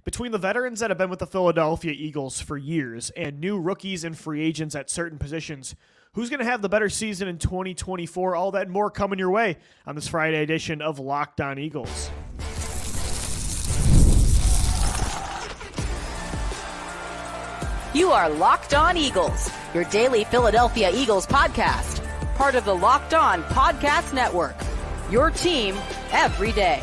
Between the veterans that have been with the Philadelphia Eagles for years and new rookies and free agents at certain positions, who's going to have the better season in 2024? All that and more coming your way on this Friday edition of Locked On Eagles. You are Locked On Eagles, your daily Philadelphia Eagles podcast, part of the Locked On Podcast Network, your team every day.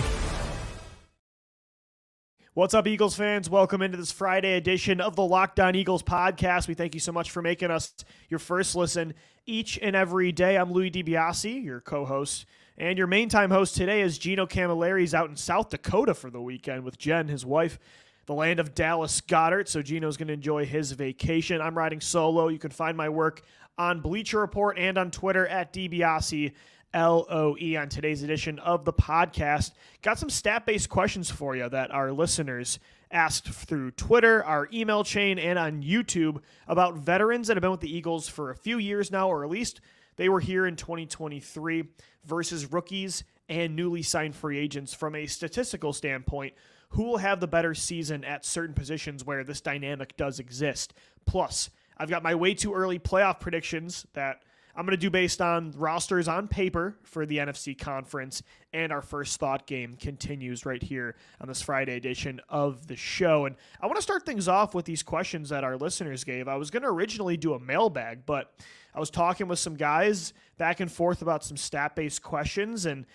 What's up, Eagles fans? Welcome into this Friday edition of the Locked On Eagles podcast. We thank you so much for making us your first listen each and every day. I'm Louie DiBiase, your co-host, and your main-time host today is Gino Camilleri's out in South Dakota for the weekend with Jen, his wife, the land of Dallas Goedert, so Gino's going to enjoy his vacation. I'm riding solo. You can find my work on Bleacher Report and on Twitter at DiBiase LOE. On today's edition of the podcast, got some stat-based questions for you that our listeners asked through Twitter, our email chain, and on YouTube about veterans that have been with the Eagles for a few years now, or at least they were here in 2023, versus rookies and newly signed free agents. From a statistical standpoint, who will have the better season at certain positions where this dynamic does exist? Plus, I've got my way too early playoff predictions that I'm going to do based on rosters on paper for the NFC conference, and our first thought game continues right here on this Friday edition of the show. And I want to start things off with these questions that our listeners gave. I was going to originally do a mailbag, but I was talking with some guys back and forth about some stat-based questions, and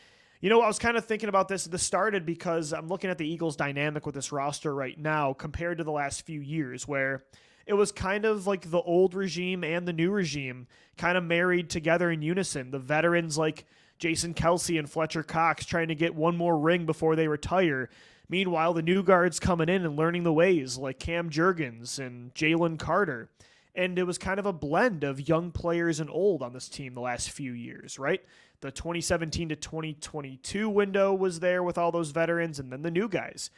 I was kind of thinking about this. This started because I'm looking at the Eagles' dynamic with this roster right now compared to the last few years, where it was kind of like the old regime and the new regime kind of married together in unison. The veterans like Jason Kelce and Fletcher Cox trying to get one more ring before they retire. Meanwhile, the new guards coming in and learning the ways like Cam Jurgens and Jalen Carter. And it was kind of a blend of young players and old on this team the last few years, right? The 2017 to 2022 window was there with all those veterans and then the new guys.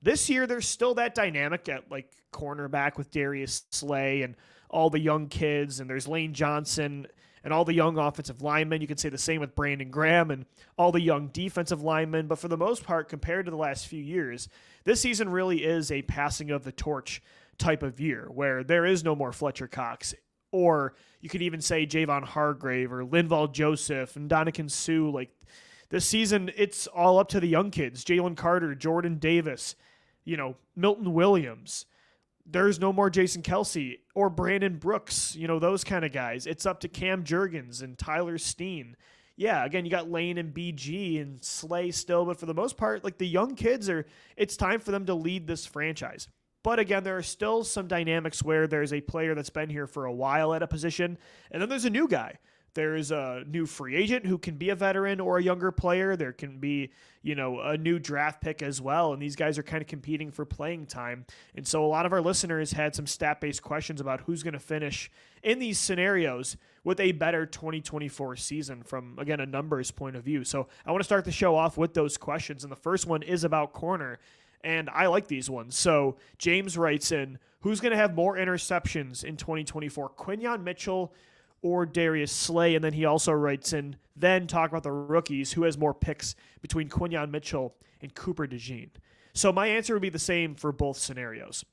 This year, there's still that dynamic at like cornerback with Darius Slay and all the young kids, and there's Lane Johnson and all the young offensive linemen. You could say the same with Brandon Graham and all the young defensive linemen. But for the most part, compared to the last few years, this season really is a passing of the torch type of year where there is no more Fletcher Cox. Or you could even say Javon Hargrave or Linval Joseph and Ndamukong Suh. Like this season, it's all up to the young kids. Jalen Carter, Jordan Davis, Milton Williams. There's no more Jason Kelce or Brandon Brooks, those kind of guys. It's up to Cam Jurgens and Tyler Steen. Yeah, again, you got Lane and BG and Slay still, but for the most part, like the young kids it's time for them to lead this franchise. But again, there are still some dynamics where there's a player that's been here for a while at a position, and then there's a new guy. There's a new free agent who can be a veteran or a younger player. There can be, a new draft pick as well. And these guys are kind of competing for playing time. And so a lot of our listeners had some stat-based questions about who's going to finish in these scenarios with a better 2024 season from, again, a numbers point of view. So I want to start the show off with those questions. And the first one is about corner. And I like these ones. So James writes in, who's going to have more interceptions in 2024? Quinyon Mitchell or Darius Slay? And then he also writes in, then talk about the rookies, who has more picks between Quinyon Mitchell and Cooper DeJean. So my answer would be the same for both scenarios.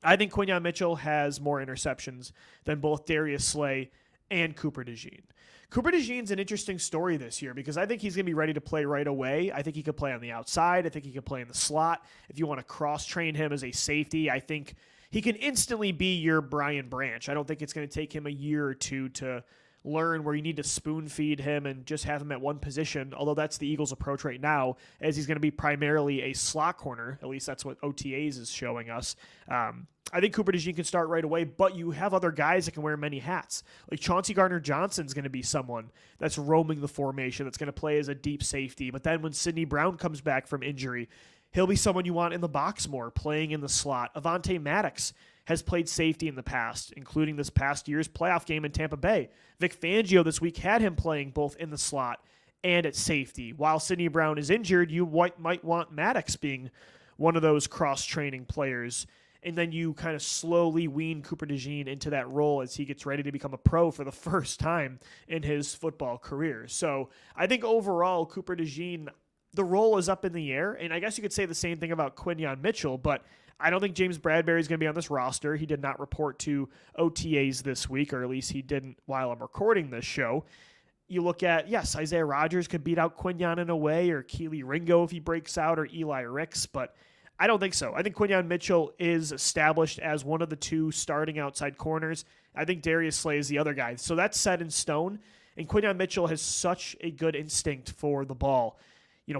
I think Quinyon Mitchell has more interceptions than both Darius Slay and Cooper DeJean. Cooper DeJean's an interesting story this year because I think he's going to be ready to play right away. I think he could play on the outside. I think he could play in the slot. If you want to cross-train him as a safety, I think he can instantly be your Brian Branch. I don't think it's going to take him a year or two to learn where you need to spoon feed him and just have him at one position, although that's the Eagles' approach right now, as he's going to be primarily a slot corner. At least that's what OTAs is showing us. I think Cooper DeJean can start right away, but you have other guys that can wear many hats. Like Chauncey Gardner-Johnson's going to be someone that's roaming the formation, that's going to play as a deep safety. But then when Sidney Brown comes back from injury, he'll be someone you want in the box more, playing in the slot. Avonte Maddox has played safety in the past, including this past year's playoff game in Tampa Bay. Vic Fangio this week had him playing both in the slot and at safety. While Sidney Brown is injured, you might want Maddox being one of those cross-training players, and then you kind of slowly wean Cooper DeJean into that role as he gets ready to become a pro for the first time in his football career. So I think overall, Cooper DeJean, the role is up in the air. And I guess you could say the same thing about Quinyon Mitchell, but I don't think James Bradberry is going to be on this roster. He did not report to OTAs this week, or at least he didn't while I'm recording this show. You look at, yes, Isaiah Rodgers could beat out Quinyon in a way, or Keely Ringo if he breaks out, or Eli Ricks, but I don't think so. I think Quinyon Mitchell is established as one of the two starting outside corners. I think Darius Slay is the other guy. So that's set in stone, and Quinyon Mitchell has such a good instinct for the ball,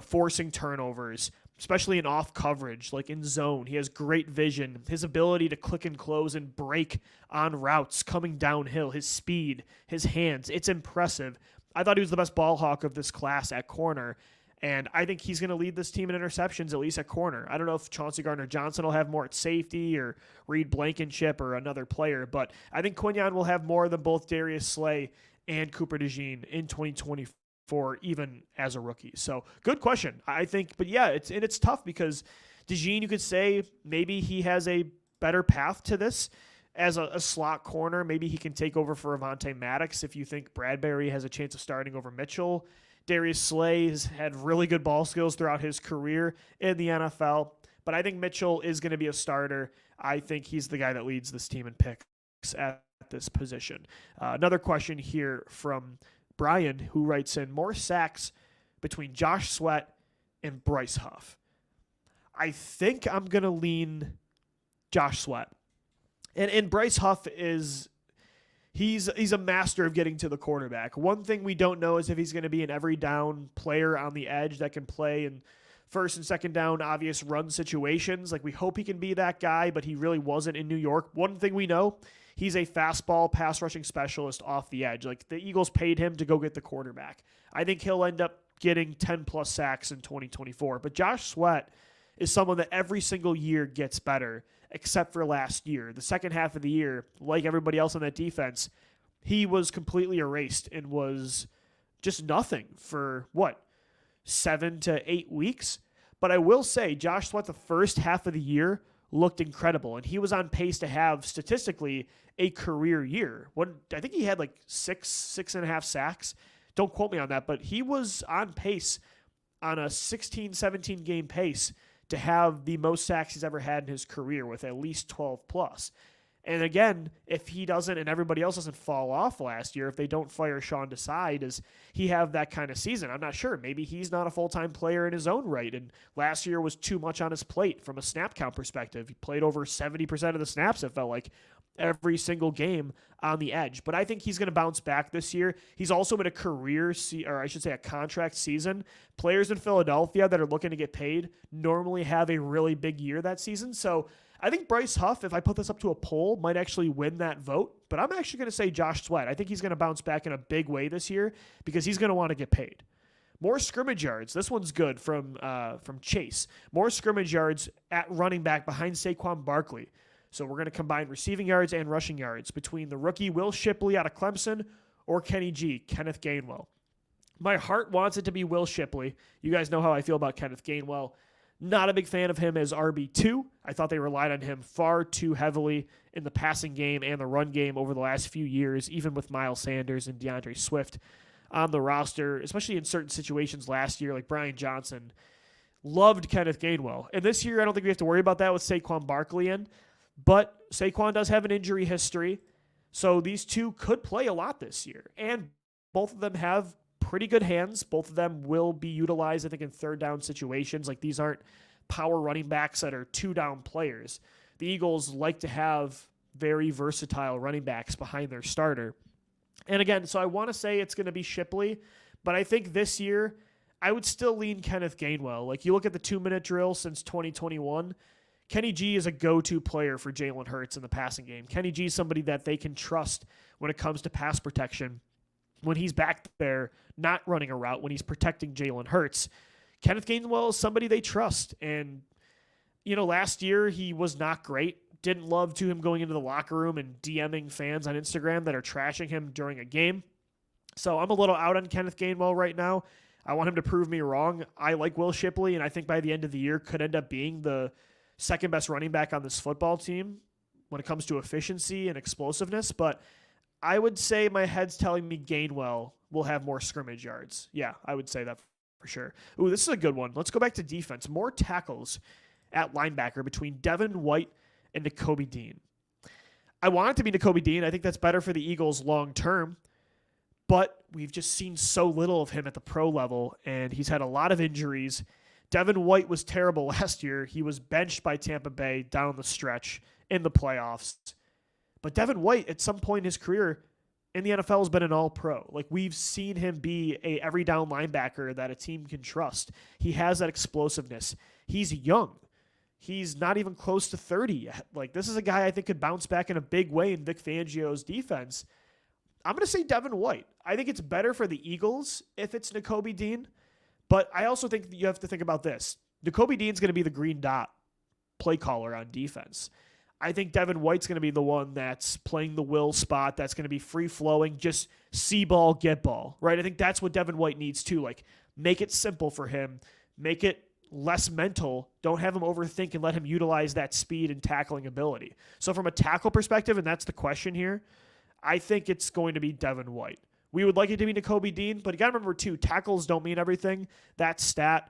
forcing turnovers, especially in off coverage, like in zone. He has great vision. His ability to click and close and break on routes coming downhill, his speed, his hands, it's impressive. I thought he was the best ball hawk of this class at corner, and I think he's going to lead this team in interceptions, at least at corner. I don't know if Chauncey Gardner-Johnson will have more at safety or Reed Blankenship or another player, but I think Quinyon will have more than both Darius Slay and Cooper DeJean in 2024, even as a rookie. So good question, I think. But yeah, it's tough because DeJean, you could say maybe he has a better path to this as a slot corner. Maybe he can take over for Avonte Maddox if you think Bradberry has a chance of starting over Mitchell. Darius Slay has had really good ball skills throughout his career in the NFL, but I think Mitchell is going to be a starter. I think he's the guy that leads this team in picks at this position. Another question here from Brian, who writes in, more sacks between Josh Sweat and Bryce Huff. I think I'm going to lean Josh Sweat. And Bryce Huff he's a master of getting to the quarterback. One thing we don't know is if he's going to be an every down player on the edge that can play in first and second down obvious run situations. Like, we hope he can be that guy, but he really wasn't in New York. One thing we know, he's a fastball pass rushing specialist off the edge. Like, the Eagles paid him to go get the quarterback. I think he'll end up getting 10 plus sacks in 2024. But Josh Sweat is someone that every single year gets better, except for last year. The second half of the year, like everybody else on that defense, he was completely erased and was just nothing for, 7 to 8 weeks? But I will say, Josh Sweat, the first half of the year, looked incredible, and he was on pace to have, statistically, a career year. I think he had like six and a half sacks. Don't quote me on that, but he was on pace on a 16, 17 game pace to have the most sacks he's ever had in his career, with at least 12 plus. And again, if he doesn't and everybody else doesn't fall off last year, if they don't fire Sean Desai, does he have that kind of season? I'm not sure. Maybe he's not a full-time player in his own right, and last year was too much on his plate from a snap count perspective. He played over 70% of the snaps, it felt like, every single game on the edge. But I think he's going to bounce back this year. He's also in a a contract season. Players in Philadelphia that are looking to get paid normally have a really big year that season. So I think Bryce Huff, if I put this up to a poll, might actually win that vote. But I'm actually going to say Josh Sweat. I think he's going to bounce back in a big way this year because he's going to want to get paid. More scrimmage yards. This one's good from Chase. More scrimmage yards at running back behind Saquon Barkley. So we're going to combine receiving yards and rushing yards between the rookie Will Shipley out of Clemson or Kenneth Gainwell. My heart wants it to be Will Shipley. You guys know how I feel about Kenneth Gainwell. Not a big fan of him as RB2. I thought they relied on him far too heavily in the passing game and the run game over the last few years, even with Miles Sanders and DeAndre Swift on the roster, especially in certain situations last year, like Brian Johnson. Loved Kenneth Gainwell. And this year, I don't think we have to worry about that with Saquon Barkley in. But Saquon does have an injury history, so these two could play a lot this year. And both of them have pretty good hands. Both of them will be utilized, I think, in third down situations. Like, these aren't power running backs that are two-down players. The Eagles like to have very versatile running backs behind their starter. And again, so I want to say it's going to be Shipley, but I think this year I would still lean Kenneth Gainwell. Like, you look at the 2-minute drill since 2021, Kenny G is a go-to player for Jalen Hurts in the passing game. Kenny G is somebody that they can trust when it comes to pass protection. When he's back there not running a route, when he's protecting Jalen Hurts, Kenneth Gainwell is somebody they trust. And, last year he was not great. Didn't love him going into the locker room and DMing fans on Instagram that are trashing him during a game. So I'm a little out on Kenneth Gainwell right now. I want him to prove me wrong. I like Will Shipley, and I think by the end of the year could end up being the second best running back on this football team when it comes to efficiency and explosiveness. But I would say my head's telling me Gainwell will have more scrimmage yards. Yeah, I would say that for sure. Ooh, this is a good one. Let's go back to defense. More tackles at linebacker between Devin White and Nakobe Dean. I want it to be Nakobe Dean. I think that's better for the Eagles long term, but we've just seen so little of him at the pro level, and he's had a lot of injuries. Devin White was terrible last year. He was benched by Tampa Bay down the stretch in the playoffs. But Devin White, at some point in his career in the NFL, has been an all-pro. Like, we've seen him be a every down linebacker that a team can trust. He has that explosiveness. He's young. He's not even close to 30 yet. Like, this is a guy I think could bounce back in a big way in Vic Fangio's defense. I'm going to say Devin White. I think it's better for the Eagles if it's Nakobe Dean, but I also think that you have to think about this. Nakobe Dean's going to be the green dot play caller on defense. I think Devin White's going to be the one that's playing the will spot, that's going to be free-flowing, just see ball, get ball, right? I think that's what Devin White needs too. Like, make it simple for him. Make it less mental. Don't have him overthink and let him utilize that speed and tackling ability. So from a tackle perspective, and that's the question here, I think it's going to be Devin White. We would like it to be Nakobe Dean, but you got to remember too, tackles don't mean everything. That stat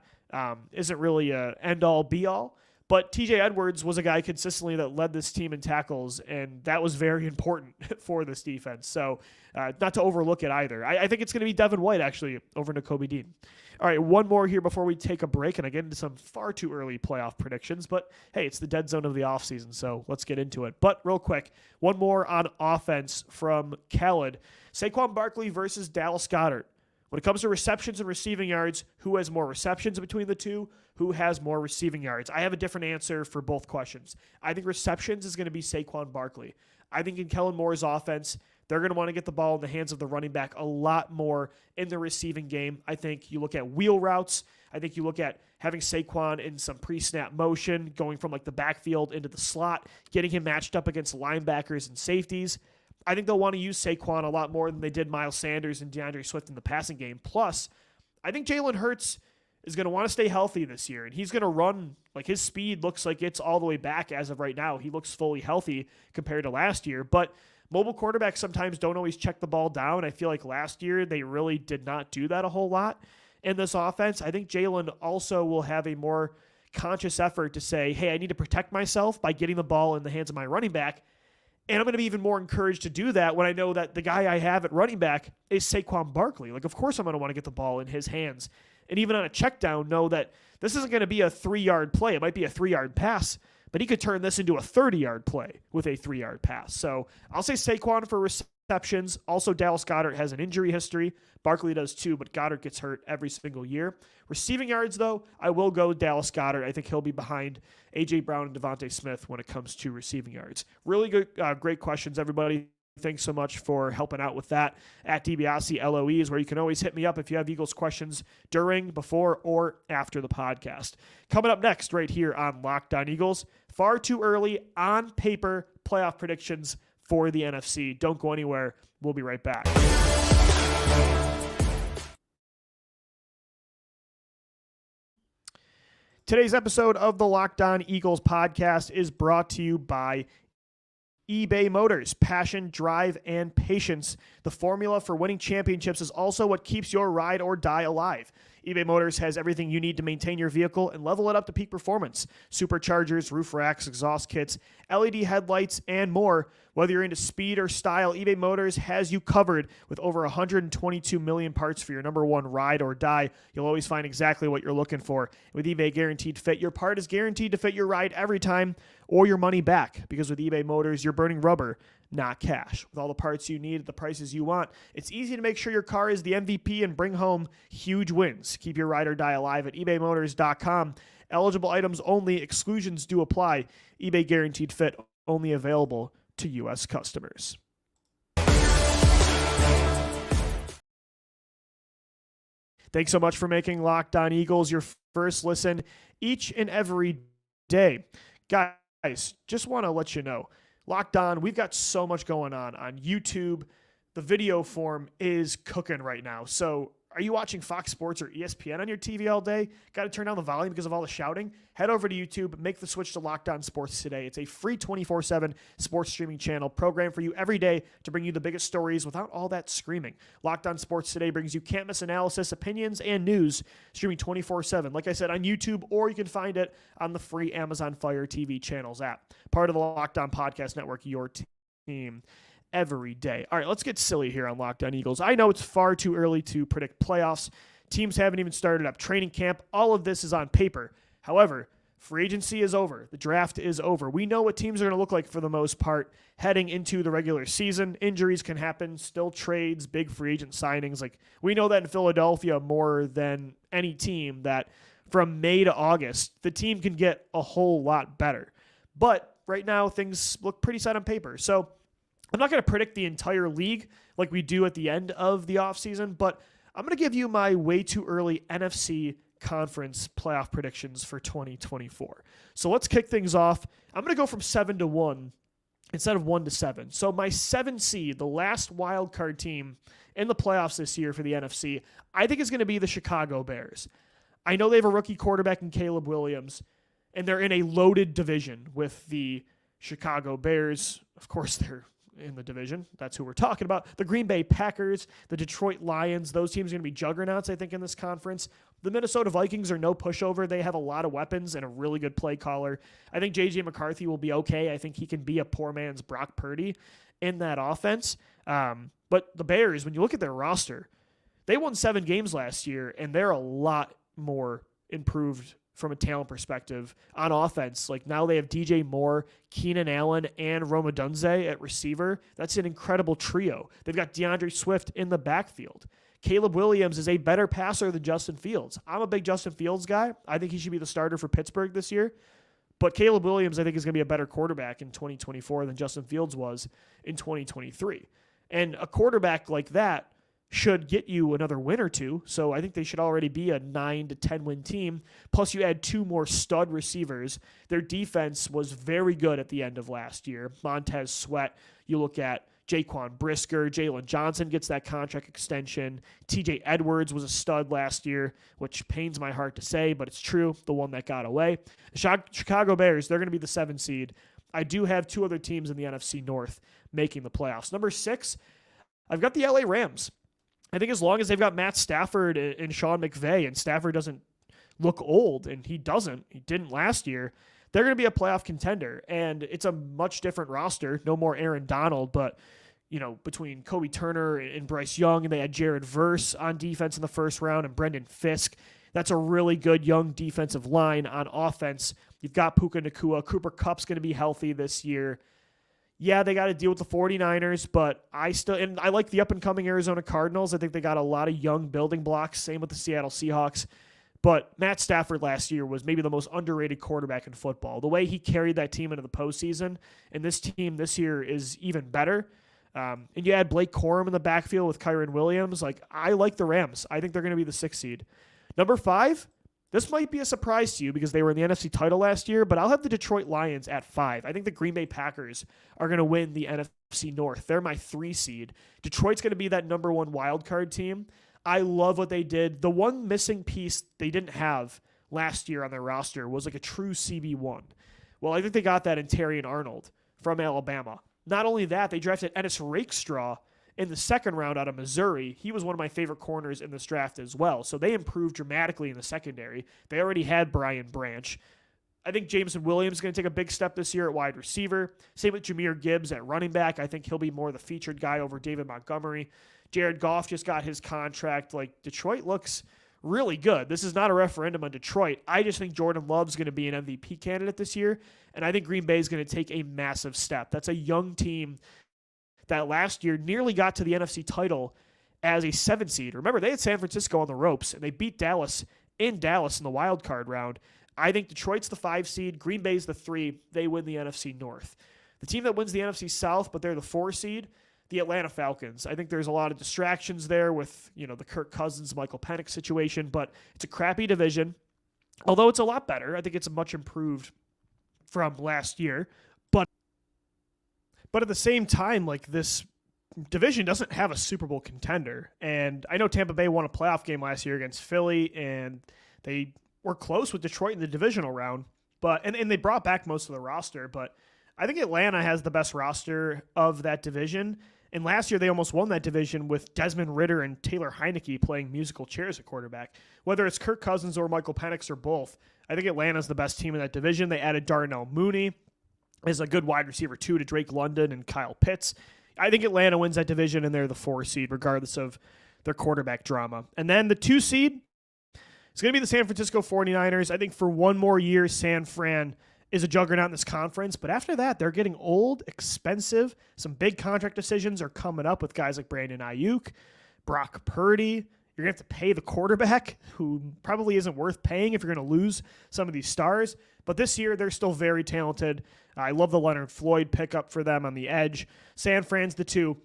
isn't really a end-all, be-all. But TJ Edwards was a guy consistently that led this team in tackles, and that was very important for this defense. So not to overlook it either. I think it's going to be Devin White, actually, over Nakobe Dean. All right, one more here before we take a break, and I get into some far too early playoff predictions. But, hey, it's the dead zone of the offseason, so let's get into it. But real quick, one more on offense from Khaled. Saquon Barkley versus Dallas Goedert. When it comes to receptions and receiving yards, who has more receptions between the two? Who has more receiving yards? I have a different answer for both questions. I think receptions is going to be Saquon Barkley. I think in Kellen Moore's offense, they're going to want to get the ball in the hands of the running back a lot more in the receiving game. I think you look at wheel routes. I think you look at having Saquon in some pre-snap motion, going from like the backfield into the slot, getting him matched up against linebackers and safeties. I think they'll want to use Saquon a lot more than they did Miles Sanders and DeAndre Swift in the passing game. Plus, I think Jalen Hurts is going to want to stay healthy this year, and he's going to run, like his speed looks like it's all the way back as of right now. He looks fully healthy compared to last year, but mobile quarterbacks sometimes don't always check the ball down. I feel like last year they really did not do that a whole lot in this offense. I think Jalen also will have a more conscious effort to say, hey, I need to protect myself by getting the ball in the hands of my running back. And I'm going to be even more encouraged to do that when I know that the guy I have at running back is Saquon Barkley. Like, of course I'm going to want to get the ball in his hands. And even on a check down, know that this isn't going to be a 3-yard play. It might be a 3-yard pass, but he could turn this into a 30-yard play with a 3-yard pass. So I'll say Saquon for receptions. Also, Dallas Goedert has an injury history. Barkley does too, but Goedert gets hurt every single year. Receiving yards, though, I will go Dallas Goedert. I think he'll be behind A.J. Brown and Devontae Smith when it comes to receiving yards. Really good, great questions, everybody. Thanks so much for helping out with that. At DiBiase LOE is where you can always hit me up if you have Eagles questions during, before, or after the podcast. Coming up next right here on Locked On Eagles, far too early on paper playoff predictions for the NFC. Don't go anywhere. We'll be right back. Today's episode of the Locked On Eagles podcast is brought to you by eBay Motors. Passion, drive, and patience. The formula for winning championships is also what keeps your ride or die alive. eBay Motors has everything you need to maintain your vehicle and level it up to peak performance. Superchargers, roof racks, exhaust kits, LED headlights, and more. Whether you're into speed or style, eBay Motors has you covered with over 122 million parts for your number one ride or die. You'll always find exactly what you're looking for. With eBay Guaranteed Fit, your part is guaranteed to fit your ride every time or your money back. Because with eBay Motors, you're burning rubber, not cash. With all the parts you need at the prices you want, it's easy to make sure your car is the MVP and bring home huge wins. Keep your ride or die alive at ebaymotors.com. Eligible items only. Exclusions do apply. eBay Guaranteed Fit only available to U.S. customers. Thanks so much for making Locked On Eagles your first listen each and every day. Guys, just want to let you know, Locked On, we've got so much going on YouTube. The video form is cooking right now. So Are you watching Fox Sports or ESPN on your TV all day? Got to turn down the volume because of all the shouting? Head over to YouTube, make the switch to Locked On Sports today. It's a free 24/7 sports streaming channel programmed for you every day to bring you the biggest stories without all that screaming. Locked On Sports today brings you can't-miss analysis, opinions, and news streaming 24/7. Like I said, on YouTube, or you can find it on the free Amazon Fire TV channels app. Part of the Locked On Podcast Network, your team every day. All right, let's get silly here on Locked On Eagles. I know it's far too early to predict playoffs. Teams haven't even started up training camp. All of this is on paper. However, free agency is over. The draft is over. We know what teams are going to look like for the most part heading into the regular season. Injuries can happen, still trades, big free agent signings. Like, we know that in Philadelphia more than any team, that from May to August, the team can get a whole lot better. But right now, things look pretty set on paper. So I'm not going to predict the entire league like we do at the end of the offseason, but I'm going to give you my way too early NFC conference playoff predictions for 2024. So let's kick things off. I'm going to go from 7-1 instead of 1-7. So my 7 seed, the last wild card team in the playoffs this year for the NFC, I think is going to be the Chicago Bears. I know they have a rookie quarterback in Caleb Williams, and they're in a loaded division with the Chicago Bears. Of course, they're in the division. That's who we're talking about. The Green Bay Packers, the Detroit Lions, those teams are going to be juggernauts, I think, in this conference. The Minnesota Vikings are no pushover. They have a lot of weapons and a really good play caller. I think J.J. McCarthy will be okay. I think he can be a poor man's Brock Purdy in that offense. But the Bears, when you look at their roster, they won 7 games last year, and they're a lot more improved from a talent perspective on offense. Like, now they have DJ Moore, Keenan Allen, and Rome Odunze at receiver. That's an incredible trio. They've got DeAndre Swift in the backfield. Caleb Williams is a better passer than Justin Fields. I'm a big Justin Fields guy. I think he should be the starter for Pittsburgh this year. But Caleb Williams, I think, is going to be a better quarterback in 2024 than Justin Fields was in 2023. And a quarterback like that should get you another win or two. So I think they should already be a 9 to 10 win team. Plus you add 2 more stud receivers. Their defense was very good at the end of last year. Montez Sweat, you look at Jaquan Brisker, Jalen Johnson gets that contract extension. TJ Edwards was a stud last year, which pains my heart to say, but it's true. The one that got away. The Chicago Bears, they're going to be the 7 seed. I do have 2 other teams in the NFC North making the playoffs. Number 6, I've got the LA Rams. I think as long as they've got Matt Stafford and Sean McVay, and Stafford doesn't look old, and he didn't last year, they're going to be a playoff contender. And it's a much different roster. No more Aaron Donald, but between Kobe Turner and Bryce Young, and they had Jared Verse on defense in the first round, and Brendan Fisk. That's a really good young defensive line. On offense, you've got Puka Nacua. Cooper Kupp's going to be healthy this year. Yeah, they got to deal with the 49ers, but I like the up-and-coming Arizona Cardinals. I think they got a lot of young building blocks. Same with the Seattle Seahawks. But Matt Stafford last year was maybe the most underrated quarterback in football. The way he carried that team into the postseason, and this team this year is even better. And you add Blake Corum in the backfield with Kyron Williams. I like the Rams. I think they're going to be the 6th seed. Number 5, this might be a surprise to you because they were in the NFC title last year, but I'll have the Detroit Lions at 5. I think the Green Bay Packers are going to win the NFC North. They're my 3 seed. Detroit's going to be that number 1 wild card team. I love what they did. The one missing piece they didn't have last year on their roster was like a true CB1. Well, I think they got that in Terrion Arnold from Alabama. Not only that, they drafted Ennis Rakestraw in the 2nd round out of Missouri. He was one of my favorite corners in this draft as well. So they improved dramatically in the secondary. They already had Brian Branch. I think Jameson Williams is going to take a big step this year at wide receiver. Same with Jahmyr Gibbs at running back. I think he'll be more the featured guy over David Montgomery. Jared Goff just got his contract. Detroit looks really good. This is not a referendum on Detroit. I just think Jordan Love's going to be an MVP candidate this year, and I think Green Bay is going to take a massive step. That's a young team that last year nearly got to the NFC title as a 7 seed. Remember, they had San Francisco on the ropes, and they beat Dallas in the wild card round. I think Detroit's the 5 seed. Green Bay's the 3. They win the NFC North. The team that wins the NFC South, but they're the 4 seed, the Atlanta Falcons. I think there's a lot of distractions there with, the Kirk Cousins, Michael Penix situation, but it's a crappy division. Although it's a lot better. I think it's much improved from last year. But at the same time, this division doesn't have a Super Bowl contender. And I know Tampa Bay won a playoff game last year against Philly, and they were close with Detroit in the divisional round. And they brought back most of the roster, but I think Atlanta has the best roster of that division. And last year, they almost won that division with Desmond Ridder and Taylor Heineke playing musical chairs at quarterback. Whether it's Kirk Cousins or Michael Penix or both, I think Atlanta's the best team in that division. They added Darnell Mooney as a good wide receiver, too, to Drake London and Kyle Pitts. I think Atlanta wins that division, and they're the 4 seed, regardless of their quarterback drama. And then the 2 seed is going to be the San Francisco 49ers. I think for one more year, San Fran is a juggernaut in this conference, but after that, they're getting old, expensive. Some big contract decisions are coming up with guys like Brandon Ayuk, Brock Purdy. You're going to have to pay the quarterback, who probably isn't worth paying if you're going to lose some of these stars. But this year, they're still very talented. I love the Leonard Floyd pickup for them on the edge. San Fran's the 2.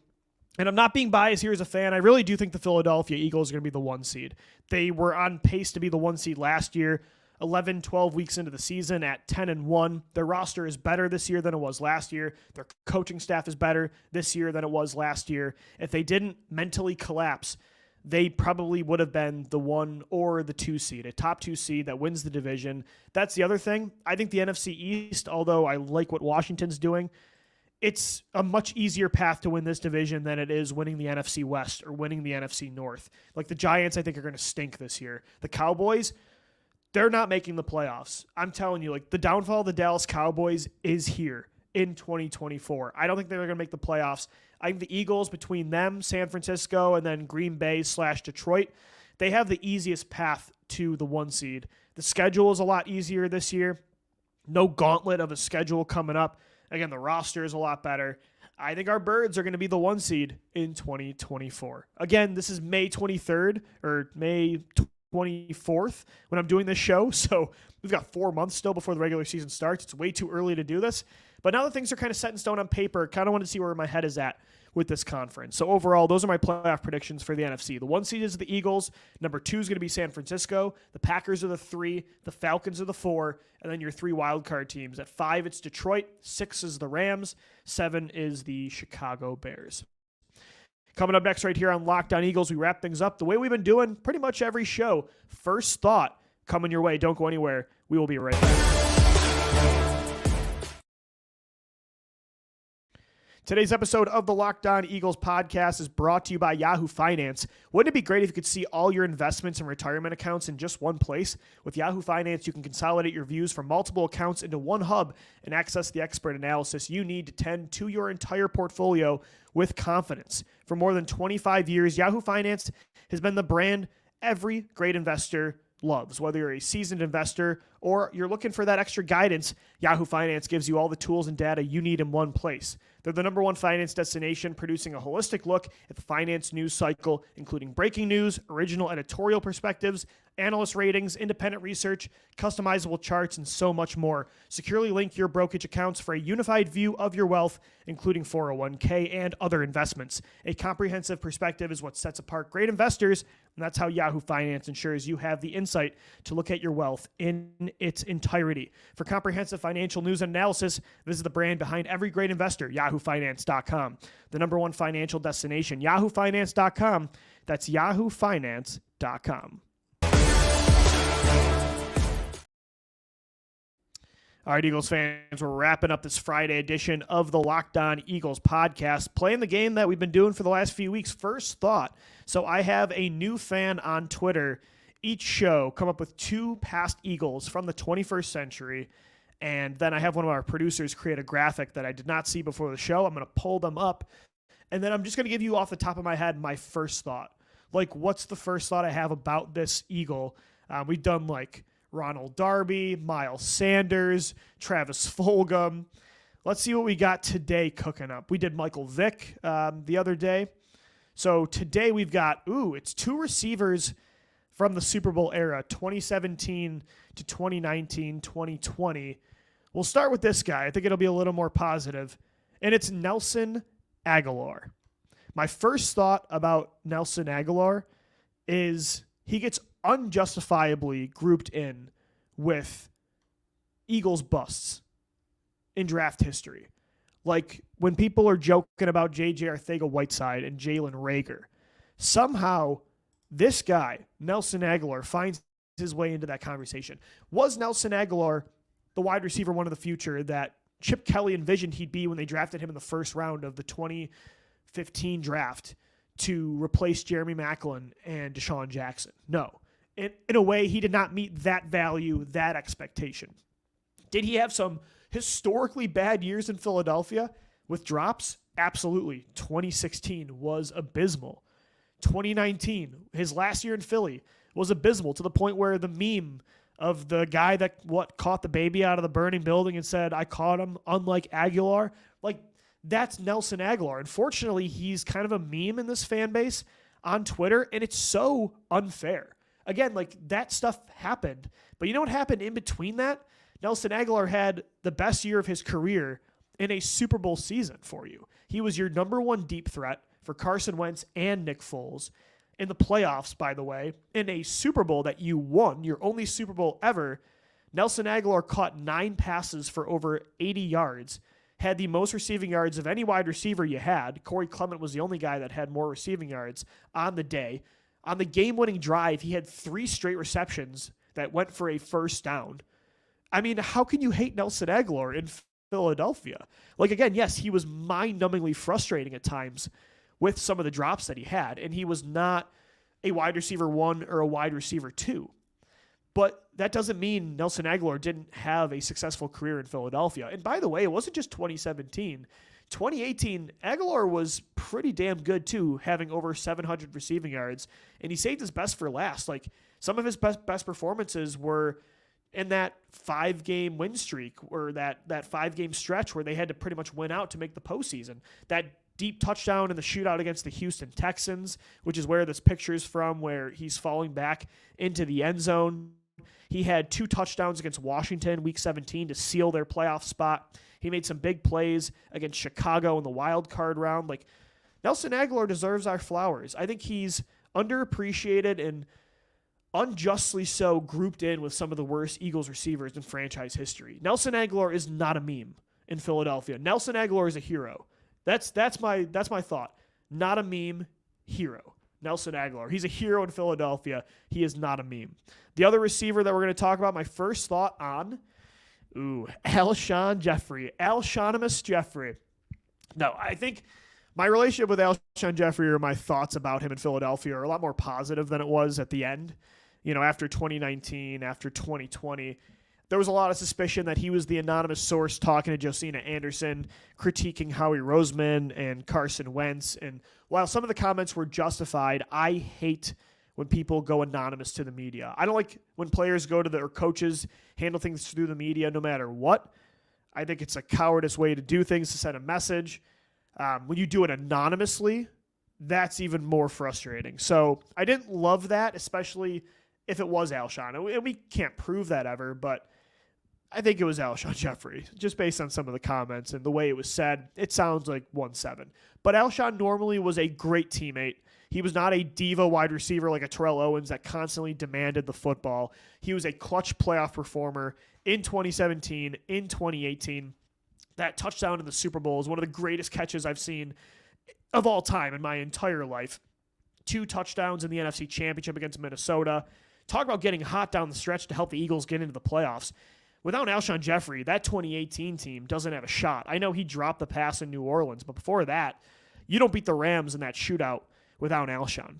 And I'm not being biased here as a fan. I really do think the Philadelphia Eagles are going to be the 1 seed. They were on pace to be the 1 seed last year. 11, 12 weeks into the season at 10-1. Their roster is better this year than it was last year. Their coaching staff is better this year than it was last year. If they didn't mentally collapse, they probably would have been the 1 or the 2 seed, a top 2 seed that wins the division. That's the other thing. I think the NFC East, although I like what Washington's doing, it's a much easier path to win this division than it is winning the NFC West or winning the NFC North. Like the Giants, I think, are going to stink this year. The Cowboys, they're not making the playoffs. I'm telling you, like the downfall of the Dallas Cowboys is here in 2024. I don't think they're going to make the playoffs. I think the Eagles, between them, San Francisco, and then Green Bay / Detroit, they have the easiest path to the 1 seed. The schedule is a lot easier this year. No gauntlet of a schedule coming up. Again, the roster is a lot better. I think our Birds are going to be the 1 seed in 2024. Again, this is May 23rd or May 24th when I'm doing this show, so we've got 4 months still before the regular season starts. It's way too early to do this, but now that things are kind of set in stone on paper, kind of want to see where my head is at with this conference. So overall, those are my playoff predictions for the NFC. The 1 seed is the Eagles. Number 2 is going to be San Francisco. The Packers are the 3. The Falcons are the 4. And then your 3 wildcard teams. At 5, it's Detroit. 6 is the Rams. 7 is the Chicago Bears. Coming up next right here on Locked On Eagles, we wrap things up the way we've been doing pretty much every show. First thought coming your way. Don't go anywhere. We will be right back. Today's episode of the Locked On Eagles podcast is brought to you by Yahoo Finance. Wouldn't it be great if you could see all your investments and retirement accounts in just one place? With Yahoo Finance, you can consolidate your views from multiple accounts into one hub and access the expert analysis you need to tend to your entire portfolio with confidence. For more than 25 years, Yahoo Finance has been the brand every great investor loves. Whether you're a seasoned investor or you're looking for that extra guidance, Yahoo Finance gives you all the tools and data you need in one place. They're the #1 finance destination, producing a holistic look at the finance news cycle, including breaking news, original editorial perspectives, analyst ratings, independent research, customizable charts, and so much more. Securely link your brokerage accounts for a unified view of your wealth, including 401k and other investments. A comprehensive perspective is what sets apart great investors, and that's how Yahoo Finance ensures you have the insight to look at your wealth in its entirety. For comprehensive financial news and analysis, visit the brand behind every great investor, yahoofinance.com. The #1 financial destination, yahoofinance.com. That's yahoofinance.com. All right, Eagles fans, we're wrapping up this Friday edition of the Locked On Eagles podcast, playing the game that we've been doing for the last few weeks. First thought. So I have a new fan on Twitter. Each show come up with 2 past Eagles from the 21st century, and then I have one of our producers create a graphic that I did not see before the show. I'm going to pull them up, and then I'm just going to give you off the top of my head my first thought. Like, what's the first thought I have about this Eagle? We've done, like, Ronald Darby, Miles Sanders, Travis Fulgham. Let's see what we got today cooking up. We did Michael Vick the other day. So today we've got, it's 2 receivers from the Super Bowl era, 2017 to 2019, 2020. We'll start with this guy. I think it'll be a little more positive. And it's Nelson Agholor. My first thought about Nelson Agholor is he gets unjustifiably grouped in with Eagles busts in draft history. Like when people are joking about J.J. Arcega-Whiteside and Jalen Reagor, somehow this guy, Nelson Agholor, finds his way into that conversation. Was Nelson Agholor the wide receiver one of the future that Chip Kelly envisioned he'd be when they drafted him in the first round of the 2015 draft to replace Jeremy Maclin and Deshaun Jackson? No. In a way, he did not meet that value, that expectation. Did he have some historically bad years in Philadelphia with drops? Absolutely. 2016 was abysmal. 2019, his last year in Philly, was abysmal to the point where the meme of the guy that caught the baby out of the burning building and said, "I caught him," unlike Agholor, like that's Nelson Agholor. Unfortunately, he's kind of a meme in this fan base on Twitter, and it's so unfair. Again, like that stuff happened, but you know what happened in between that? Nelson Agholor had the best year of his career in a Super Bowl season for you. He was your number one deep threat for Carson Wentz and Nick Foles in the playoffs, by the way, in a Super Bowl that you won, your only Super Bowl ever. Nelson Agholor caught 9 passes for over 80 yards, had the most receiving yards of any wide receiver you had. Corey Clement was the only guy that had more receiving yards on the day. On the game-winning drive, he had 3 straight receptions that went for a first down. I mean, how can you hate Nelson Agholor in Philadelphia? Like, again, yes, he was mind-numbingly frustrating at times with some of the drops that he had, and he was not a wide receiver 1 or a wide receiver 2. But that doesn't mean Nelson Agholor didn't have a successful career in Philadelphia. And by the way, it wasn't just 2017. 2018, Agholor was pretty damn good too, having over 700 receiving yards, and he saved his best for last. Like, some of his best performances were in that 5-game win streak, or that 5-game stretch where they had to pretty much win out to make the postseason. That deep touchdown in the shootout against the Houston Texans, which is where this picture is from, where he's falling back into the end zone. He had 2 touchdowns against Washington week 17 to seal their playoff spot. He made some big plays against Chicago in the wild card round. Like, Nelson Agholor deserves our flowers. I think he's underappreciated and unjustly so grouped in with some of the worst Eagles receivers in franchise history. Nelson Agholor is not a meme in Philadelphia. Nelson Agholor is a hero. That's my thought. Not a meme, hero. Nelson Agholor. He's a hero in Philadelphia. He is not a meme. The other receiver that we're going to talk about, my first thought on, Alshon Jeffery. Alshonimus Jeffery. No, I think my relationship with Alshon Jeffery, or my thoughts about him in Philadelphia, are a lot more positive than it was at the end. You know, after 2019, after 2020, there was a lot of suspicion that he was the anonymous source talking to Josina Anderson, critiquing Howie Roseman and Carson Wentz. And while some of the comments were justified, I hate when people go anonymous to the media. I don't like when players go to or coaches handle things through the media no matter what. I think it's a cowardice way to do things, to send a message. When you do it anonymously, that's even more frustrating. So I didn't love that, especially if it was Alshon. And we can't prove that ever, but I think it was Alshon Jeffery, just based on some of the comments and the way it was said. It sounds like 1-7. But Alshon normally was a great teammate. He was not a diva wide receiver like a Terrell Owens that constantly demanded the football. He was a clutch playoff performer in 2017, in 2018. That touchdown in the Super Bowl is one of the greatest catches I've seen of all time in my entire life. 2 touchdowns in the NFC Championship against Minnesota. Talk about getting hot down the stretch to help the Eagles get into the playoffs. Without Alshon Jeffery, that 2018 team doesn't have a shot. I know he dropped the pass in New Orleans, but before that, you don't beat the Rams in that shootout without Alshon.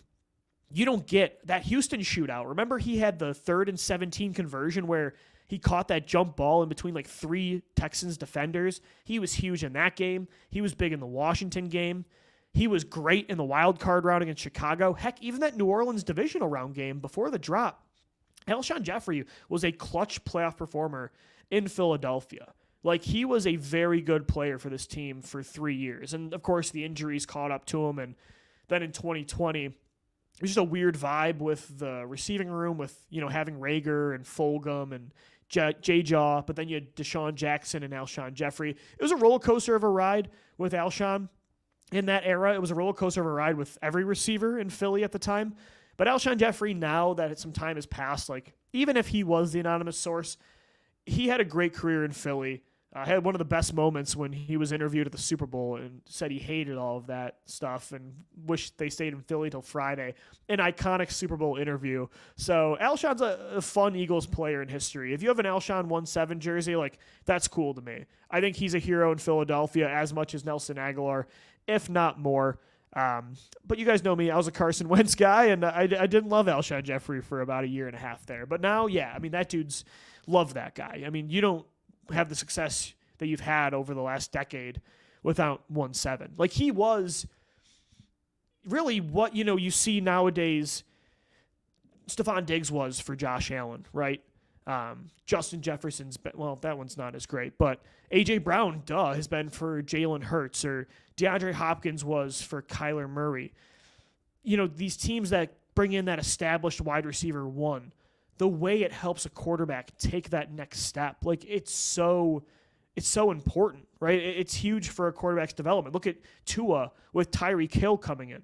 You don't get that Houston shootout. Remember, he had the 3rd and 17 conversion where he caught that jump ball in between like 3 Texans defenders. He was huge in that game. He was big in the Washington game. He was great in the wild card round against Chicago. Heck, even that New Orleans divisional round game before the drop, Alshon Jeffery was a clutch playoff performer in Philadelphia. Like, he was a very good player for this team for 3 years. And, of course, the injuries caught up to him. And then in 2020, it was just a weird vibe with the receiving room with, you know, having Reagor and Fulgham and J-Jaw. But then you had Deshaun Jackson and Alshon Jeffery. It was a roller coaster of a ride with Alshon in that era. It was a roller coaster of a ride with every receiver in Philly at the time. But Alshon Jeffery, now that some time has passed, like, even if he was the anonymous source, he had a great career in Philly. Had one of the best moments when he was interviewed at the Super Bowl and said he hated all of that stuff and wished they stayed in Philly till Friday. An iconic Super Bowl interview. So Alshon's a fun Eagles player in history. If you have an Alshon 1-7 jersey, like, that's cool to me. I think he's a hero in Philadelphia as much as Nelson Agholor, if not more. But you guys know me. I was a Carson Wentz guy, and I didn't love Alshon Jeffery for about a year and a half there. But now, yeah, I mean, that dude's love that guy. I mean, you don't have the success that you've had over the last decade without 1-7. Like, he was really what, you see nowadays Stephon Diggs was for Josh Allen, right? Justin Jefferson's been, well, that one's not as great, but A.J. Brown, has been for Jalen Hurts, or DeAndre Hopkins was for Kyler Murray. These teams that bring in that established wide receiver one, the way it helps a quarterback take that next step, like, it's so important, right? It's huge for a quarterback's development. Look at Tua with Tyreek Hill coming in.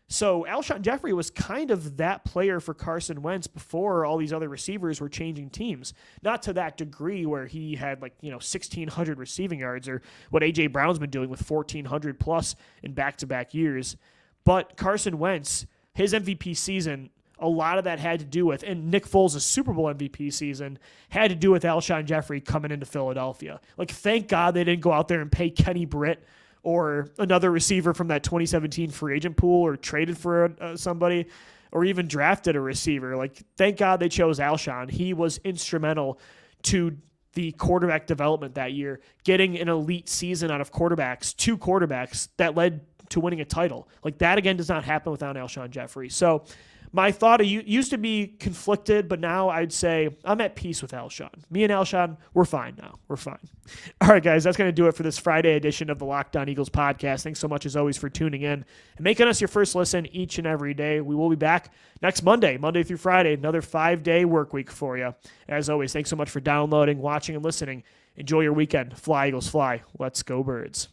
So Alshon Jeffery was kind of that player for Carson Wentz before all these other receivers were changing teams. Not to that degree where he had 1,600 receiving yards, or what A.J. Brown's been doing with 1,400 plus in back-to-back years. But Carson Wentz, his MVP season, a lot of that had to do with, and Nick Foles' Super Bowl MVP season had to do with Alshon Jeffery coming into Philadelphia. Like, thank God they didn't go out there and pay Kenny Britt or another receiver from that 2017 free agent pool, or traded for somebody, or even drafted a receiver. Like, thank God they chose Alshon. He was instrumental to the quarterback development that year, getting an elite season out of quarterbacks, 2 quarterbacks that led to winning a title. Like, that, again, does not happen without Alshon Jeffery. So my thought used to be conflicted, but now I'd say I'm at peace with Alshon. Me and Alshon, we're fine now. We're fine. All right, guys, that's going to do it for this Friday edition of the Locked On Eagles podcast. Thanks so much, as always, for tuning in and making us your first listen each and every day. We will be back next Monday through Friday, another 5-day work week for you. As always, thanks so much for downloading, watching, and listening. Enjoy your weekend. Fly, Eagles, fly. Let's go, Birds.